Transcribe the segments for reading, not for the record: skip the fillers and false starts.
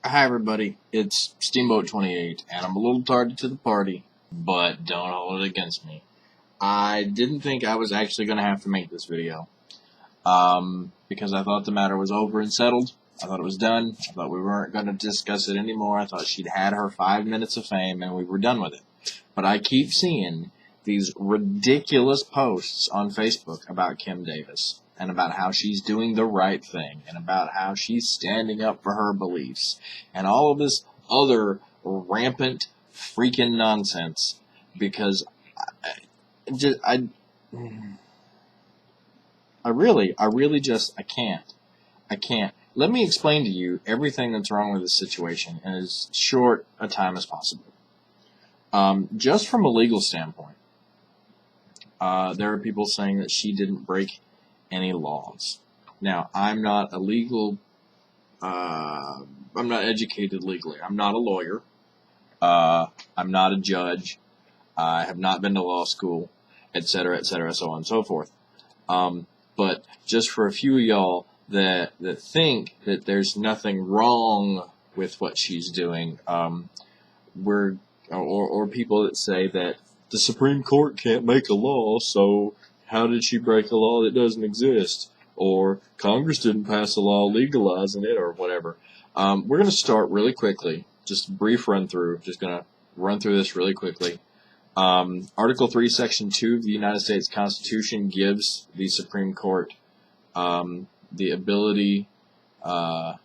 Hi everybody, it's Steamboat 28, and I'm a little tardy to the party, but don't hold it against me. I didn't think I was actually going to have to make this video, because I thought the matter was over and settled. I thought it was done. I thought we weren't going to discuss it anymore. I thought she'd had her 5 minutes of fame and we were done with it. But I keep seeing these ridiculous posts on Facebook about Kim Davis, and about how she's doing the right thing, and about how she's standing up for her beliefs, and all of this other rampant freaking nonsense, because I really just, I can't. Let me explain to you everything that's wrong with this situation in as short a time as possible. Just from a legal standpoint, there are people saying that she didn't break any laws. Now, I'm not a legal, I'm not educated legally. I'm not a lawyer. I'm not a judge. I have not been to law school, etc., so on and so forth. But just for a few of y'all that think that there's nothing wrong with what she's doing, or people that say that the Supreme Court can't make a law, so how did she break a law that doesn't exist? Or Congress didn't pass a law legalizing it, or whatever. We're going to start really quickly, just a brief run through, just going to run through this really quickly. Article 3, Section 2 of the United States Constitution gives the Supreme Court the ability, the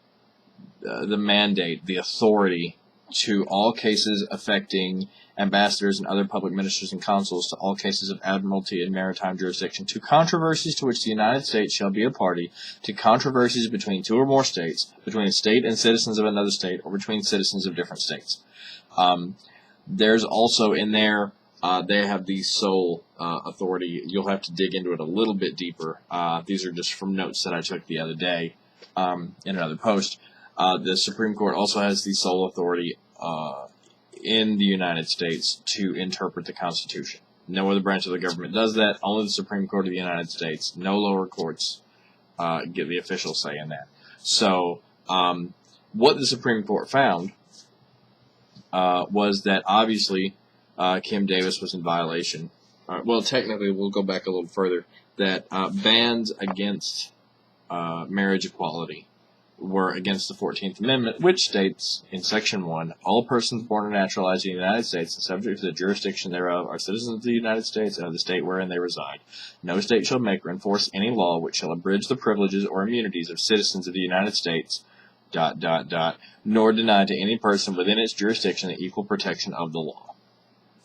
mandate, the authority to all cases affecting ambassadors and other public ministers and consuls, to all cases of admiralty and maritime jurisdiction, to controversies to which the United States shall be a party, to controversies between two or more states, between a state and citizens of another state, or between citizens of different states. There's also in there, they have the sole authority. You'll have to dig into it a little bit deeper. These are just from notes that I took the other day in another post. The Supreme Court also has the sole authority in the United States to interpret the Constitution. No other branch of the government does that. Only the Supreme Court of the United States. No lower courts get the official say in that. So, what the Supreme Court found was that obviously Kim Davis was in violation. Well, technically, we'll go back a little further. That bans against marriage equality were against the 14th Amendment, which states in Section 1, all persons born or naturalized in the United States and subject to the jurisdiction thereof are citizens of the United States and of the state wherein they reside. No state shall make or enforce any law which shall abridge the privileges or immunities of citizens of the United States, ... nor deny to any person within its jurisdiction the equal protection of the law.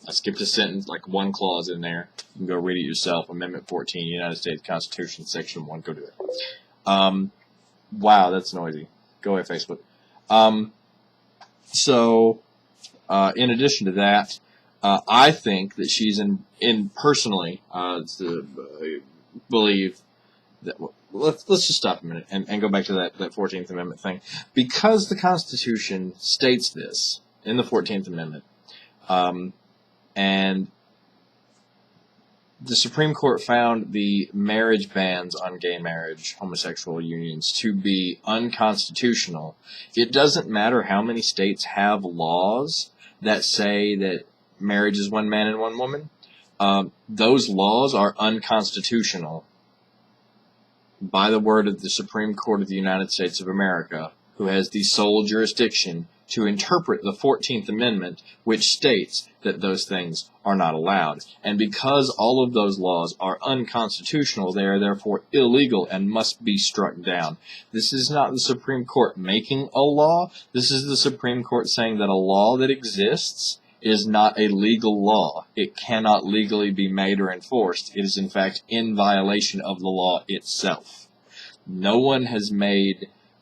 I skipped a sentence, like one clause in there. You can go read it yourself. Amendment 14, United States Constitution, Section 1. Go do it. Wow, that's noisy. Go away, Facebook. In addition to that, I think that she's personally, believe that, let's just stop a minute and go back to that 14th Amendment thing. Because the Constitution states this in the 14th Amendment, and the Supreme Court found the marriage bans on gay marriage, homosexual unions, to be unconstitutional. It doesn't matter how many states have laws that say that marriage is one man and one woman. Those laws are unconstitutional by the word of the Supreme Court of the United States of America, who has the sole jurisdiction to interpret the 14th Amendment, which states that those things are not allowed. And because all of those laws are unconstitutional, they are therefore illegal and must be struck down. This is not the Supreme Court making a law. This is the Supreme Court saying that a law that exists is not a legal law. It cannot legally be made or enforced. It is, in fact, in violation of the law itself. No one has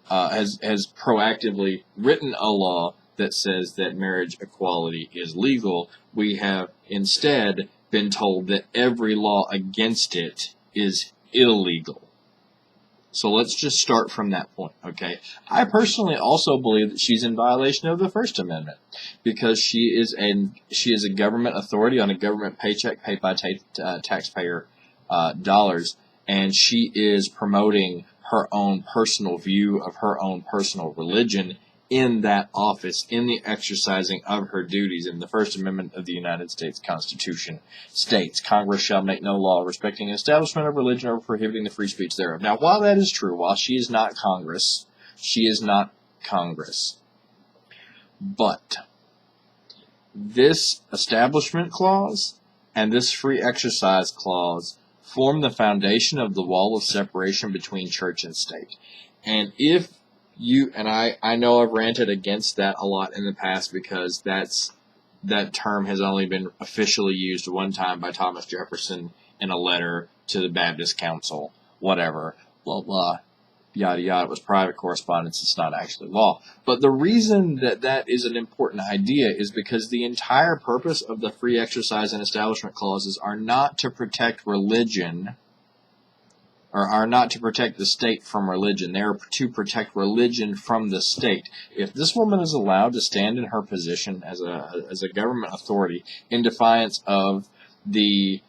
has proactively written a law that says that marriage equality is legal. We have instead been told that every law against it is illegal. So let's just start from that point, okay? I personally also believe that she's in violation of the First Amendment, because she is a government authority on a government paycheck paid by taxpayer dollars, and she is promoting her own personal view of her own personal religion in that office, in the exercising of her duties. In the First Amendment of the United States Constitution states, Congress shall make no law respecting the establishment of religion or prohibiting the free speech thereof. Now, while that is true, while she is not Congress, but this Establishment Clause and this Free Exercise Clause form the foundation of the wall of separation between church and state. And if you, and I know I've ranted against that a lot in the past because that term has only been officially used one time by Thomas Jefferson in a letter to the Baptist Council, whatever, blah, blah, yada, yada. It was private correspondence. It's not actually law. But the reason that is an important idea is because the entire purpose of the Free Exercise and Establishment Clauses are not to protect religion, or are not to protect the state from religion. They are to protect religion from the state. If this woman is allowed to stand in her position as a government authority in defiance of the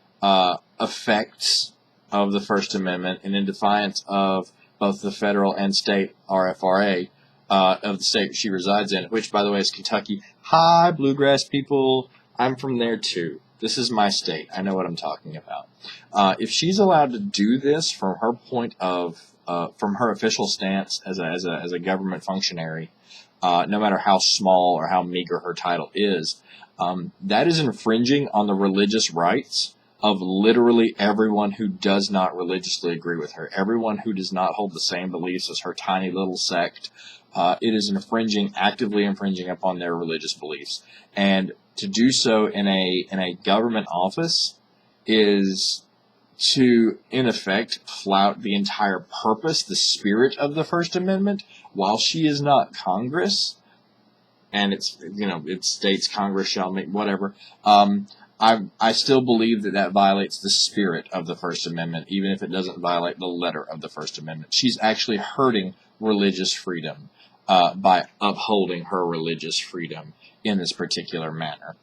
effects of the First Amendment and in defiance of both the federal and state RFRA of the state she resides in, which, by the way, is Kentucky. Hi, bluegrass people. I'm from there, too. This is my state. I know what I'm talking about. If she's allowed to do this from her point of, from her official stance as a government functionary, no matter how small or how meager her title is, that is infringing on the religious rights of literally everyone who does not religiously agree with her, everyone who does not hold the same beliefs as her tiny little sect. It is actively infringing upon their religious beliefs. And to do so in a government office is to, in effect, flout the entire purpose, the spirit of the First Amendment, while she is not Congress, and it states Congress shall make whatever. I still believe that violates the spirit of the First Amendment, even if it doesn't violate the letter of the First Amendment. She's actually hurting religious freedom by upholding her religious freedom in this particular manner.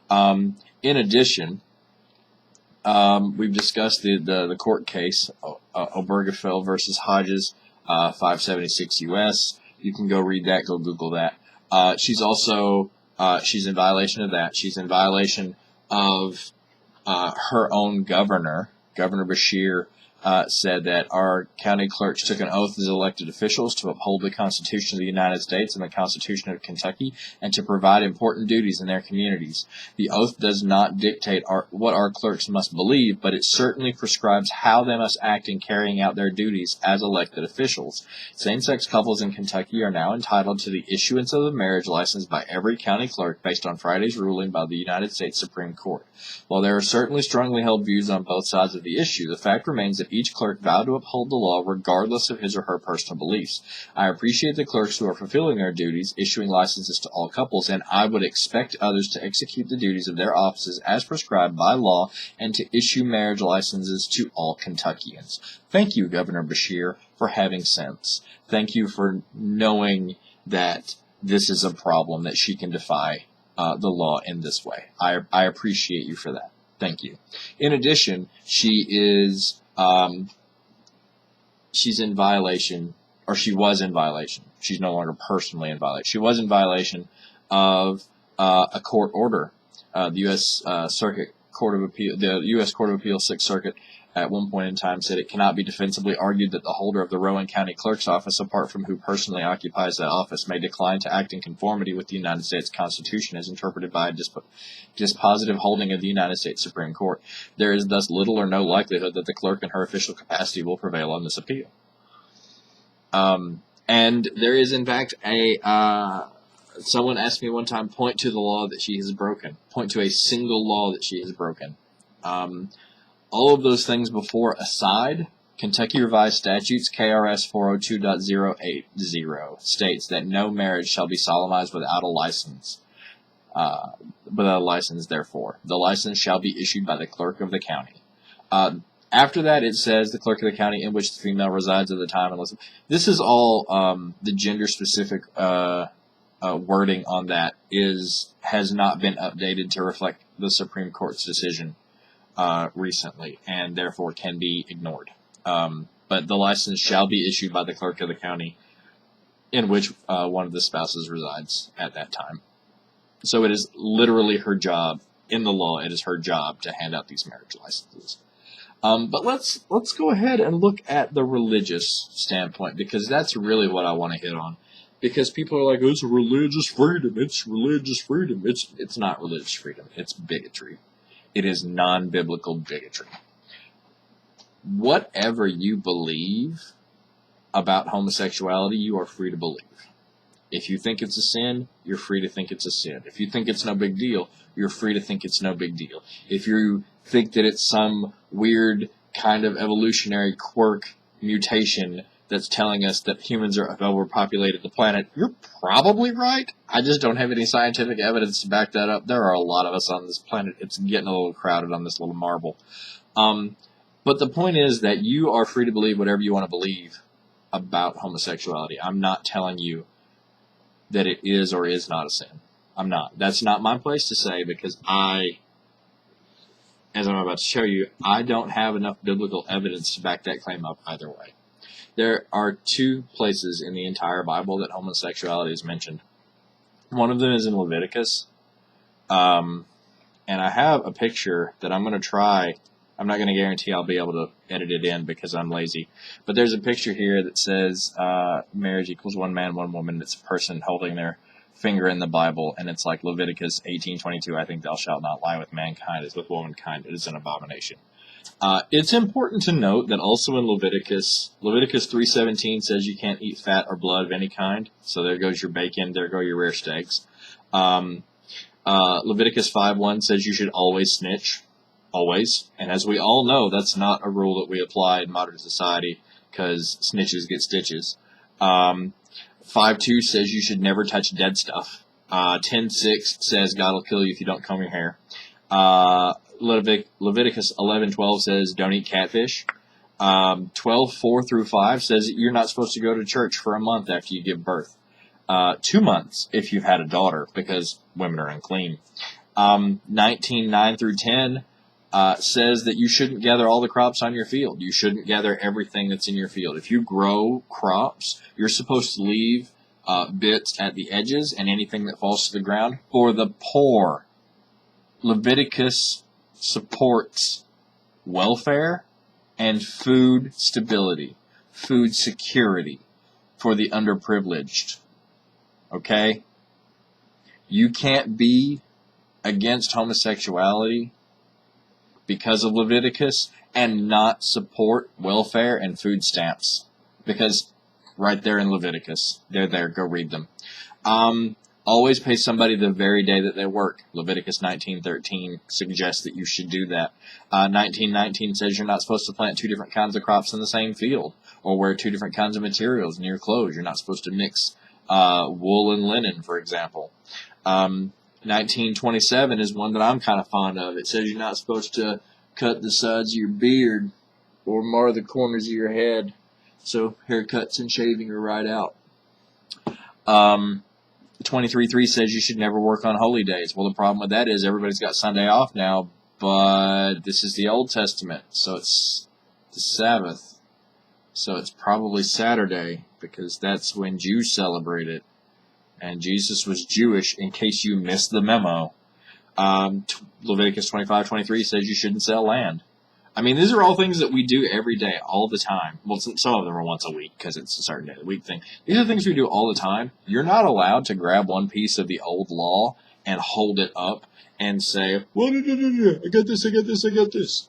In addition, we've discussed the court case, Obergefell versus Hodges, 576 U.S. You can go read that, go Google that. She's in violation of that. She's in violation of her own governor. Governor Beshear said that our county clerks took an oath as elected officials to uphold the Constitution of the United States and the Constitution of Kentucky and to provide important duties in their communities. The oath does not dictate what our clerks must believe, but it certainly prescribes how they must act in carrying out their duties as elected officials. Same-sex couples in Kentucky are now entitled to the issuance of a marriage license by every county clerk based on Friday's ruling by the United States Supreme Court. While there are certainly strongly held views on both sides of the issue, the fact remains that each clerk vowed to uphold the law regardless of his or her personal beliefs. I appreciate the clerks who are fulfilling their duties, issuing licenses to all couples, and I would expect others to execute the duties of their offices as prescribed by law and to issue marriage licenses to all Kentuckians. Thank you, Governor Beshear, for having sense. Thank you for knowing that this is a problem, that she can defy the law in this way. I appreciate you for that. Thank you. In addition, she's in violation, or she was in violation. She's no longer personally in violation. She was in violation of a court order. The U.S. Circuit Court of Appeal, the U.S. Court of Appeal, Sixth Circuit, at one point in time said it cannot be defensibly argued that the holder of the Rowan County Clerk's office, apart from who personally occupies that office, may decline to act in conformity with the United States Constitution as interpreted by a dispositive holding of the United States Supreme Court. There is thus little or no likelihood that the clerk in her official capacity will prevail on this appeal. And there is, in fact, someone asked me one time, point to the law that she has broken. Point to a single law that she has broken. All of those things before aside, Kentucky Revised Statutes, KRS 402.080, states that no marriage shall be solemnized without a license. Therefore, the license shall be issued by the clerk of the county. After that, it says the clerk of the county in which the female resides at the time. Unless this is all the gender-specific wording on that has not been updated to reflect the Supreme Court's decision recently, and therefore can be ignored. But the license shall be issued by the clerk of the county in which one of the spouses resides at that time. So it is literally her job, in the law, it is her job to hand out these marriage licenses. But let's go ahead and look at the religious standpoint, because that's really what I want to hit on. Because people are like, oh, it's religious freedom. It's religious freedom. It's not religious freedom. It's bigotry. It is non-biblical bigotry. Whatever you believe about homosexuality, you are free to believe. If you think it's a sin, you're free to think it's a sin. If you think it's no big deal, you're free to think it's no big deal. If you think that it's some weird kind of evolutionary quirk mutation that's telling us that humans have overpopulated the planet, you're probably right. I just don't have any scientific evidence to back that up. There are a lot of us on this planet. It's getting a little crowded on this little marble. But the point is that you are free to believe whatever you want to believe about homosexuality. I'm not telling you that it is or is not a sin. I'm not. That's not my place to say, because as I'm about to show you, I don't have enough biblical evidence to back that claim up either way. There are two places in the entire Bible that homosexuality is mentioned. One of them is in Leviticus. And I have a picture that I'm going to try. I'm not going to guarantee I'll be able to edit it in because I'm lazy. But there's a picture here that says marriage equals one man, one woman. It's a person holding their finger in the Bible, and it's like Leviticus 18:22. I think thou shalt not lie with mankind as with womankind. It is an abomination. It's important to note that also in Leviticus 3:17 says you can't eat fat or blood of any kind. So there goes your bacon. There go your rare steaks. Leviticus 5:1 says you should always snitch. Always. And as we all know, that's not a rule that we apply in modern society, because snitches get stitches. 5:2 says you should never touch dead stuff. 10:6 says God will kill you if you don't comb your hair. Leviticus 11:12 says don't eat catfish. 12:4 through 5 says that you're not supposed to go to church for a month after you give birth. 2 months if you've had a daughter, because women are unclean. 19:9 through 10 says that you shouldn't gather all the crops on your field. You shouldn't gather everything that's in your field. If you grow crops, you're supposed to leave bits at the edges and anything that falls to the ground for the poor. Leviticus supports welfare and food stability, food security for the underprivileged. Okay? You can't be against homosexuality because of Leviticus and not support welfare and food stamps. Because right there in Leviticus, they're there, go read them. Always pay somebody the very day that they work. Leviticus 19:13 suggests that you should do that. 19:19 says you're not supposed to plant two different kinds of crops in the same field, or wear two different kinds of materials in your clothes. You're not supposed to mix wool and linen, for example. 19:27 is one that I'm kind of fond of. It says you're not supposed to cut the sides of your beard or mar the corners of your head. So haircuts and shaving are right out. 23:3 says you should never work on holy days. Well, the problem with that is everybody's got Sunday off now, but this is the Old Testament, so it's the Sabbath. So it's probably Saturday, because that's when Jews celebrate it. And Jesus was Jewish, in case you missed the memo. Leviticus 25:23 says you shouldn't sell land. I mean, these are all things that we do every day, all the time. Well, some of them are once a week, because it's a certain day of the week thing. These are things we do all the time. You're not allowed to grab one piece of the old law and hold it up and say, well, no, I got this.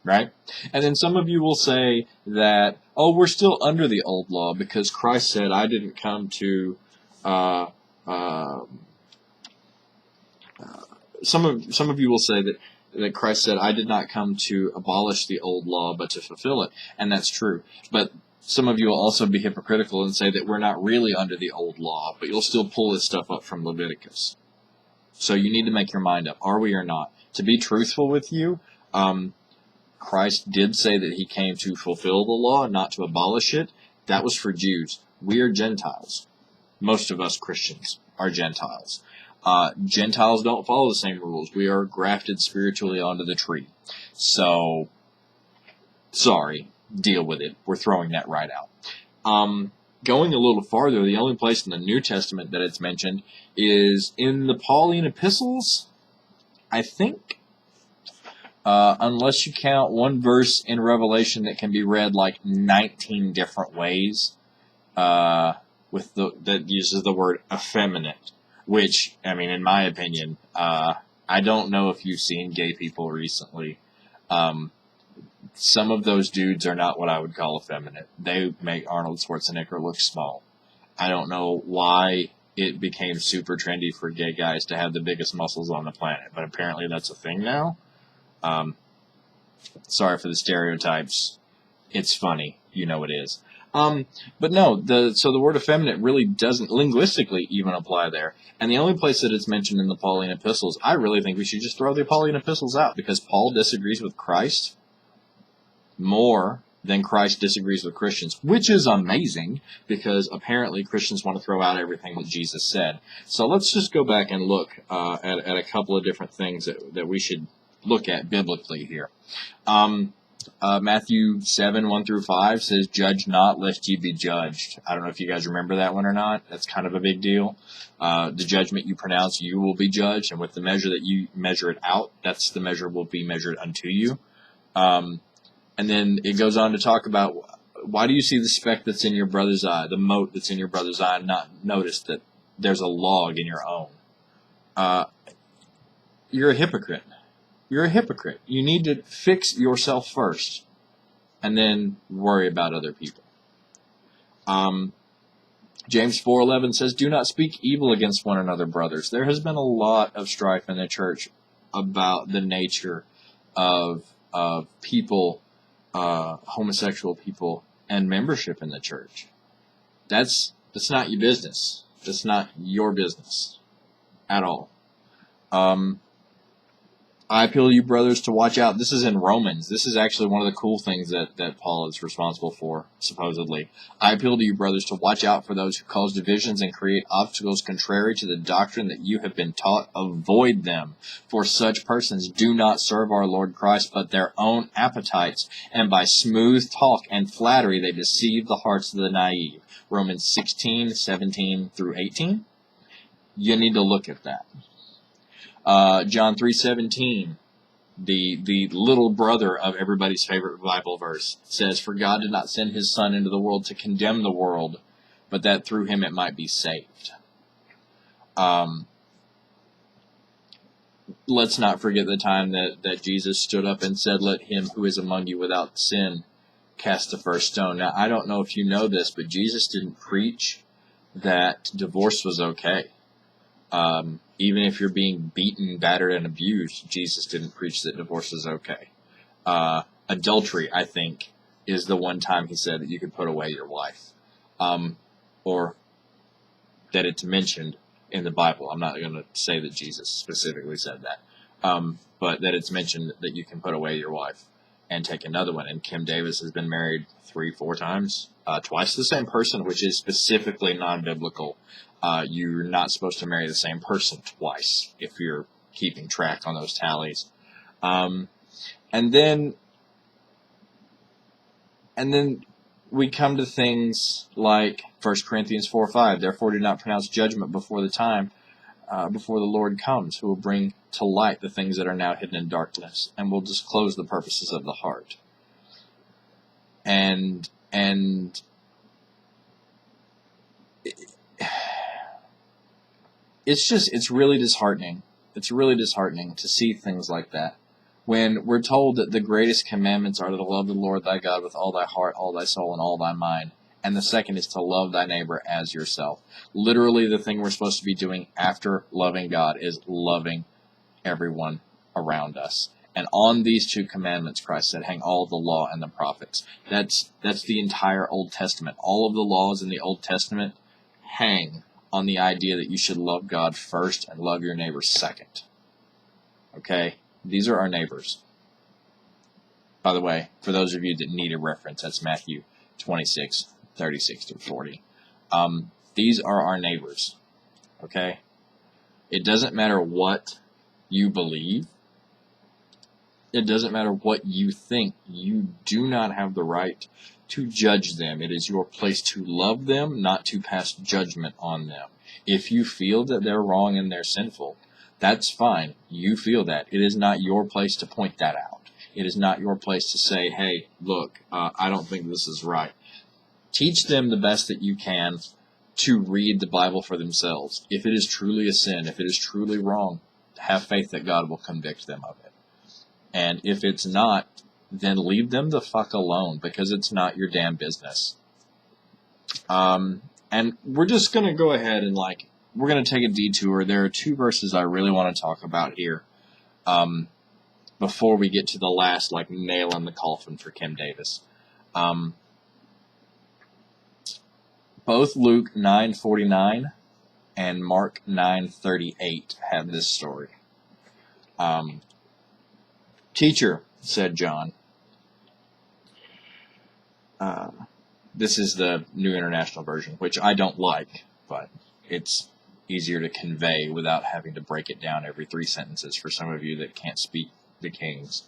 Right? And then some of you will say that, oh, we're still under the old law, because Christ said, I didn't come to... some of you will say that Christ said, I did not come to abolish the old law, but to fulfill it. And that's true. But some of you will also be hypocritical and say that we're not really under the old law, but you'll still pull this stuff up from Leviticus. So you need to make your mind up. Are we or not? To be truthful with you, Christ did say that he came to fulfill the law, not to abolish it. That was for Jews. We are Gentiles. Most of us Christians are Gentiles. Gentiles don't follow the same rules. We are grafted spiritually onto the tree. So, sorry, deal with it. We're throwing that right out. going a little farther, the only place in the New Testament that it's mentioned is in the Pauline epistles, I think. Unless you count one verse in Revelation that can be read like 19 different ways, that uses the word effeminate, which, I mean, in my opinion, I don't know if you've seen gay people recently. Some of those dudes are not what I would call effeminate. They make Arnold Schwarzenegger look small. I don't know why it became super trendy for gay guys to have the biggest muscles on the planet, but apparently that's a thing now. Sorry for the stereotypes. It's funny. You know it is. But no, so the word effeminate really doesn't linguistically even apply there. And the only place that it's mentioned in the Pauline epistles, I really think we should just throw the Pauline epistles out, because Paul disagrees with Christ more than Christ disagrees with Christians, which is amazing, because apparently Christians want to throw out everything that Jesus said. So let's just go back and look at a couple of different things that we should look at biblically here. Matthew 7, 1 through 5 says, "Judge not, lest ye be judged." I don't know if you guys remember that one or not. That's kind of a big deal. The judgment you pronounce, you will be judged, and with the measure that you measure it out, that's the measure will be measured unto you. And then it goes on to talk about, why do you see the speck that's in your brother's eye, the mote that's in your brother's eye, and not notice that there's a log in your own? You're a hypocrite. You're a hypocrite. You need to fix yourself first, and then worry about other people. James 4:11 says, "Do not speak evil against one another, brothers." There has been a lot of strife in the church about the nature of people, homosexual people, and membership in the church. That's not your business. That's not your business at all. I appeal to you, brothers, to watch out. This is in Romans. This is actually one of the cool things that Paul is responsible for, supposedly. "I appeal to you, brothers, to watch out for those who cause divisions and create obstacles contrary to the doctrine that you have been taught. Avoid them. For such persons do not serve our Lord Christ, but their own appetites. And by smooth talk and flattery they deceive the hearts of the naive." Romans 16, 17 through 18. You need to look at that. John 3:17, the little brother of everybody's favorite Bible verse, says, "For God did not send his Son into the world to condemn the world, but that through him it might be saved." Let's not forget the time that Jesus stood up and said, "Let him who is among you without sin cast the first stone." Now, I don't know if you know this, but Jesus didn't preach that divorce was okay. Even if you're being beaten, battered, and abused, Jesus didn't preach that divorce is okay. Adultery, I think, is the one time he said that you could put away your wife. Or that it's mentioned in the Bible. I'm not going to say that Jesus specifically said that. But that it's mentioned that you can put away your wife and take another one. And Kim Davis has been married 3-4 times. Twice the same person, which is specifically non-biblical. You're not supposed to marry the same person twice if you're keeping track on those tallies. And then we come to things like 1 Corinthians 4:5. "Therefore do not pronounce judgment before the time, before the Lord comes, who will bring to light the things that are now hidden in darkness, and will disclose the purposes of the heart." And it's really disheartening. It's really disheartening to see things like that, when we're told that the greatest commandments are to love the Lord thy God with all thy heart, all thy soul, and all thy mind. And the second is to love thy neighbor as yourself. Literally, the thing we're supposed to be doing after loving God is loving everyone around us. And on these two commandments, Christ said, hang all of the law and the prophets. That's the entire Old Testament. All of the laws in the Old Testament hang on the idea that you should love God first and love your neighbor second. Okay? These are our neighbors. By the way, for those of you that need a reference, that's Matthew 26, 36 through 40. These are our neighbors. Okay? It doesn't matter what you believe. It doesn't matter what you think. You do not have the right to judge them. It is your place to love them, not to pass judgment on them. If you feel that they're wrong and they're sinful, that's fine. You feel that. It is not your place to point that out. It is not your place to say, hey, look, I don't think this is right. Teach them the best that you can to read the Bible for themselves. If it is truly a sin, if it is truly wrong, have faith that God will convict them of it. And if it's not, then leave them the fuck alone, because it's not your damn business. And we're just going to go ahead and we're going to take a detour. There are two verses I really want to talk about here before we get to the last nail in the coffin for Kim Davis. Both Luke 9:49 and Mark 9:38 have this story. Teacher, said John. This is the New International Version, which I don't like, but it's easier to convey without having to break it down every 3 sentences for some of you that can't speak the King's.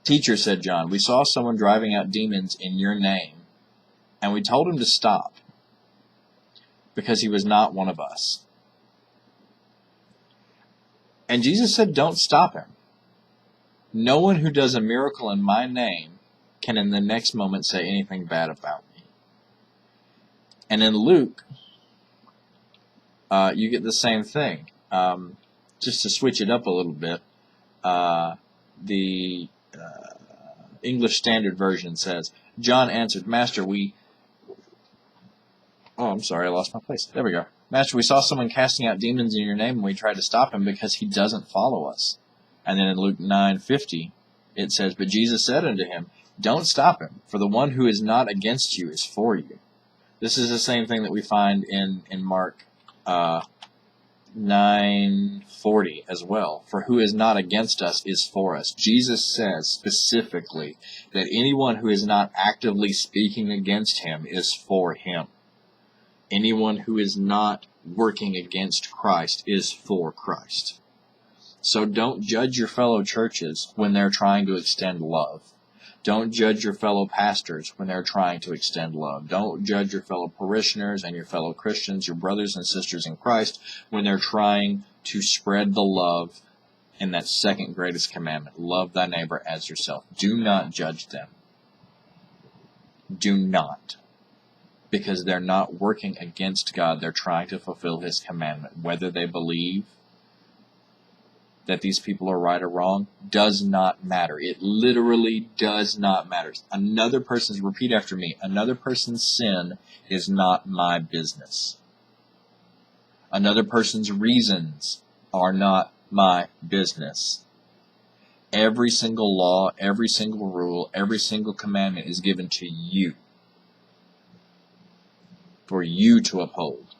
Teacher, said John, we saw someone driving out demons in your name, and we told him to stop, because he was not one of us. And Jesus said, don't stop him. No one who does a miracle in my name can in the next moment say anything bad about me. And in Luke, you get the same thing. Just to switch it up a little bit, the English Standard Version says, John answered, Master, I'm sorry, I lost my place. There we go. Master, we saw someone casting out demons in your name, and we tried to stop him because he doesn't follow us. And then in Luke 9:50, it says, But Jesus said unto him, Don't stop him, for the one who is not against you is for you. This is the same thing that we find in Mark 9:40 as well. For who is not against us is for us. Jesus says specifically that anyone who is not actively speaking against him is for him. Anyone who is not working against Christ is for Christ. So don't judge your fellow churches when they're trying to extend love. Don't judge your fellow pastors when they're trying to extend love. Don't judge your fellow parishioners and your fellow Christians, your brothers and sisters in Christ, when they're trying to spread the love in that second greatest commandment. Love thy neighbor as yourself. Do not judge them. Do not. Because they're not working against God. They're trying to fulfill his commandment. Whether they believe that these people are right or wrong does not matter. It literally does not matter. Repeat after me, another person's sin is not my business. Another person's reasons are not my business. Every single law, every single rule, every single commandment is given to you, for you to uphold,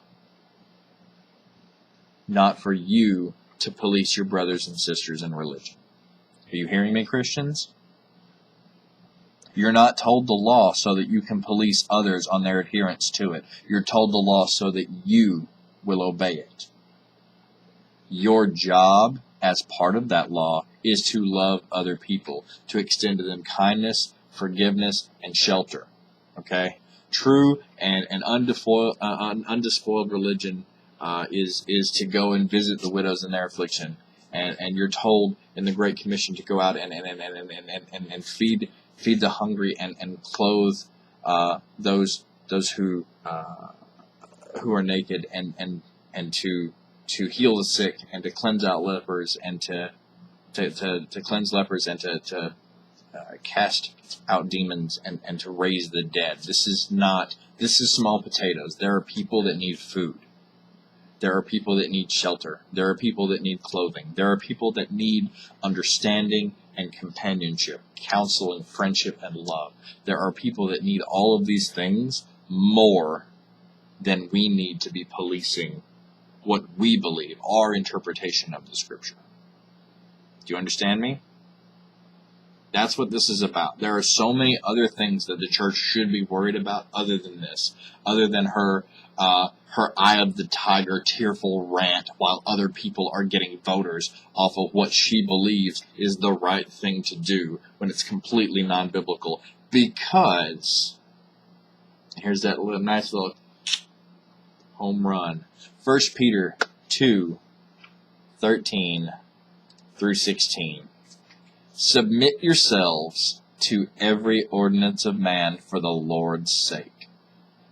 not for you to police your brothers and sisters in religion. Are you hearing me, Christians? You're not told the law so that you can police others on their adherence to it. You're told the law so that you will obey it. Your job as part of that law is to love other people, to extend to them kindness, forgiveness, and shelter. Okay? True and undespoiled religion is to go and visit the widows in their affliction, and you're told in the Great Commission to go out and feed the hungry and clothe those who are naked and to heal the sick and to cleanse out lepers and to cleanse lepers and to cast out demons and to raise the dead. This is small potatoes. There are people that need food. There are people that need shelter. There are people that need clothing. There are people that need understanding and companionship, counseling, friendship, and love. There are people that need all of these things more than we need to be policing what we believe, our interpretation of the Scripture. Do you understand me? That's what this is about. There are so many other things that the church should be worried about other than this, other than her eye of the tiger tearful rant while other people are getting voters off of what she believes is the right thing to do when it's completely non-biblical. Because, here's that nice little home run. 1 Peter 2:13 through 16. Submit yourselves to every ordinance of man for the Lord's sake,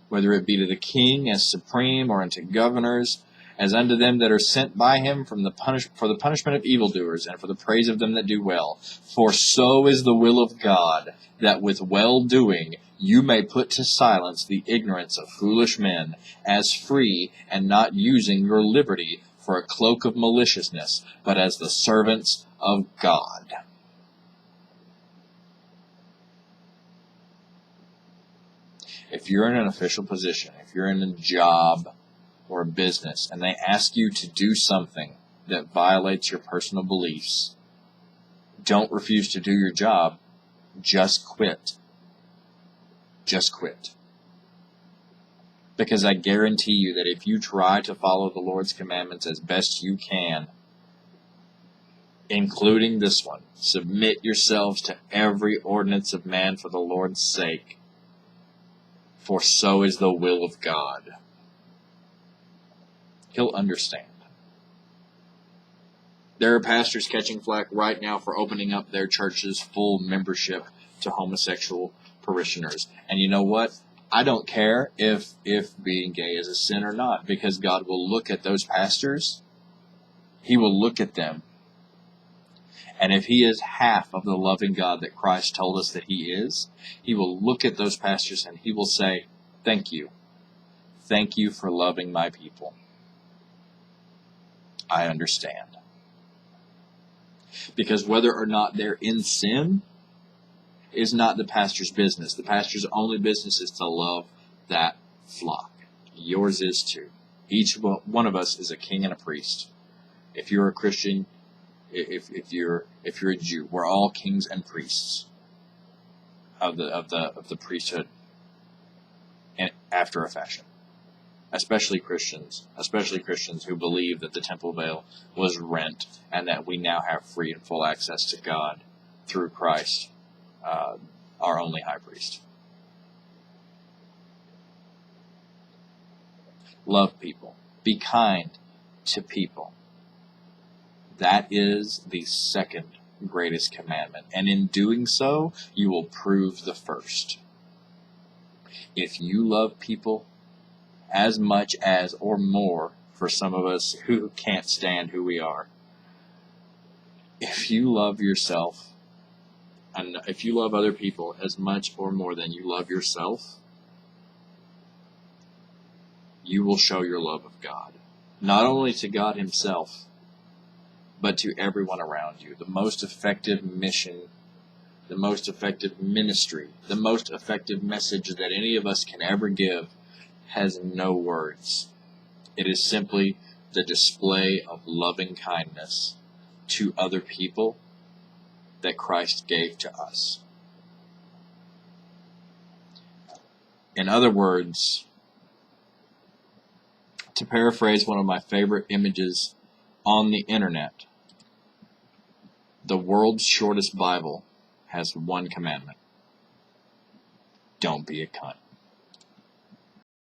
whether it be to the king as supreme, or unto governors, as unto them that are sent by him for the punishment of evildoers, and for the praise of them that do well. For so is the will of God, that with well-doing you may put to silence the ignorance of foolish men, as free, and not using your liberty for a cloak of maliciousness, but as the servants of God. If you're in an official position, if you're in a job or a business, and they ask you to do something that violates your personal beliefs, don't refuse to do your job. Just quit. Just quit. Because I guarantee you that if you try to follow the Lord's commandments as best you can, including this one, submit yourselves to every ordinance of man for the Lord's sake, for so is the will of God. He'll understand. There are pastors catching flack right now for opening up their church's full membership to homosexual parishioners. And you know what? I don't care if being gay is a sin or not, because God will look at those pastors. He will look at them. And if he is half of the loving God that Christ told us that he is, he will look at those pastors and he will say, thank you. Thank you for loving my people. I understand. Because whether or not they're in sin is not the pastor's business. The pastor's only business is to love that flock. Yours is too. Each one of us is a king and a priest. If you're a Christian, if you're a Jew, we're all kings and priests of the priesthood, and after a fashion. Especially Christians who believe that the temple veil was rent and that we now have free and full access to God through Christ, our only high priest. Love people. Be kind to people. That is the second greatest commandment. And in doing so, you will prove the first. If you love people as much as or more, for some of us who can't stand who we are, if you love yourself, and if you love other people as much or more than you love yourself, you will show your love of God. Not only to God himself, but to everyone around you. The most effective mission, the most effective ministry, the most effective message that any of us can ever give has no words. It is simply the display of loving kindness to other people that Christ gave to us. In other words, to paraphrase one of my favorite images on the internet, the world's shortest Bible has one commandment. Don't be a cunt.